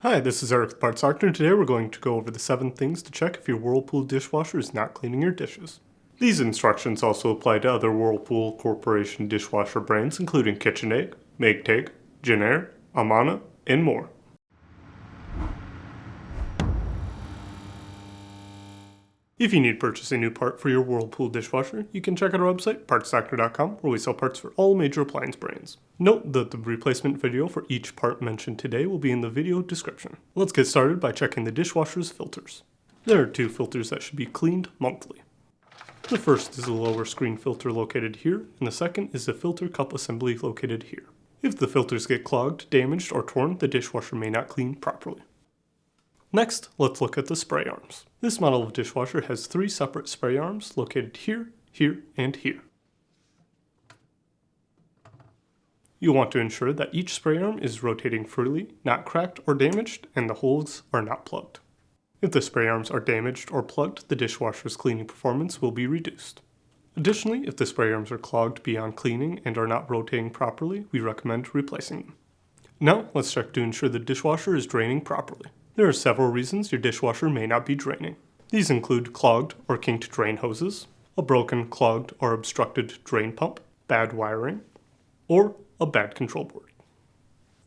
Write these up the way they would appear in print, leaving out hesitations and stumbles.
Hi, this is Eric the Parts Doctor, and today we're going to go over the 7 things to check if your Whirlpool dishwasher is not cleaning your dishes. These instructions also apply to other Whirlpool Corporation dishwasher brands including KitchenAid, Maytag, Jenn Air, Amana, and more. If you need to purchase a new part for your Whirlpool dishwasher, you can check out our website, partsdoctor.com, where we sell parts for all major appliance brands. Note that the replacement video for each part mentioned today will be in the video description. Let's get started by checking the dishwasher's filters. There are 2 filters that should be cleaned monthly. The first is the lower screen filter located here, and the second is the filter cup assembly located here. If the filters get clogged, damaged, or torn, the dishwasher may not clean properly. Next, let's look at the spray arms. This model of dishwasher has 3 separate spray arms located here, here, and here. You'll want to ensure that each spray arm is rotating freely, not cracked or damaged, and the holes are not plugged. If the spray arms are damaged or plugged, the dishwasher's cleaning performance will be reduced. Additionally, if the spray arms are clogged beyond cleaning and are not rotating properly, we recommend replacing them. Now, let's check to ensure the dishwasher is draining properly. There are several reasons your dishwasher may not be draining. These include clogged or kinked drain hoses, a broken, clogged, or obstructed drain pump, bad wiring, or a bad control board.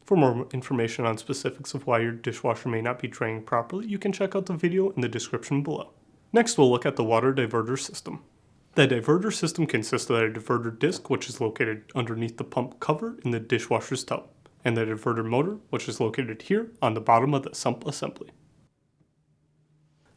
For more information on specifics of why your dishwasher may not be draining properly, you can check out the video in the description below. Next, we'll look at the water diverter system. The diverter system consists of a diverter disc, which is located underneath the pump cover in the dishwasher's tub, and the diverter motor, which is located here on the bottom of the sump assembly.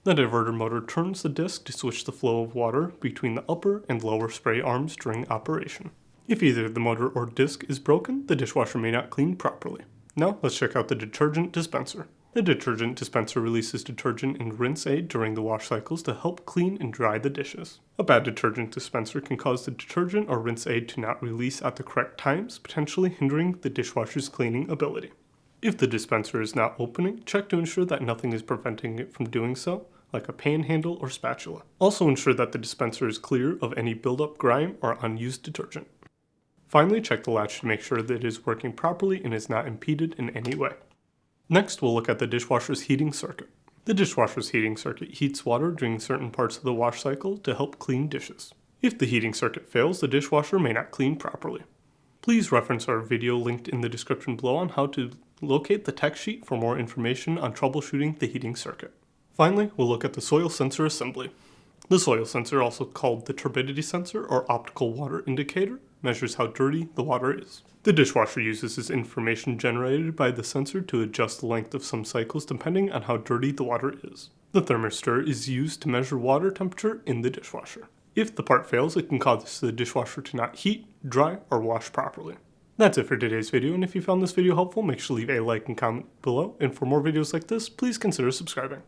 The diverter motor turns the disc to switch the flow of water between the upper and lower spray arms during operation. If either the motor or disc is broken, the dishwasher may not clean properly. Now let's check out the detergent dispenser. The detergent dispenser releases detergent and rinse aid during the wash cycles to help clean and dry the dishes. A bad detergent dispenser can cause the detergent or rinse aid to not release at the correct times, potentially hindering the dishwasher's cleaning ability. If the dispenser is not opening, check to ensure that nothing is preventing it from doing so, like a pan handle or spatula. Also ensure that the dispenser is clear of any buildup, grime, or unused detergent. Finally, check the latch to make sure that it is working properly and is not impeded in any way. Next, we'll look at the dishwasher's heating circuit. The dishwasher's heating circuit heats water during certain parts of the wash cycle to help clean dishes. If the heating circuit fails, the dishwasher may not clean properly. Please reference our video linked in the description below on how to locate the tech sheet for more information on troubleshooting the heating circuit. Finally, we'll look at the soil sensor assembly. The soil sensor, also called the turbidity sensor or optical water indicator, measures how dirty the water is. The dishwasher uses this information generated by the sensor to adjust the length of some cycles depending on how dirty the water is. The thermistor is used to measure water temperature in the dishwasher. If the part fails, it can cause the dishwasher to not heat, dry, or wash properly. That's it for today's video, and if you found this video helpful, make sure to leave a like and comment below, and for more videos like this, please consider subscribing.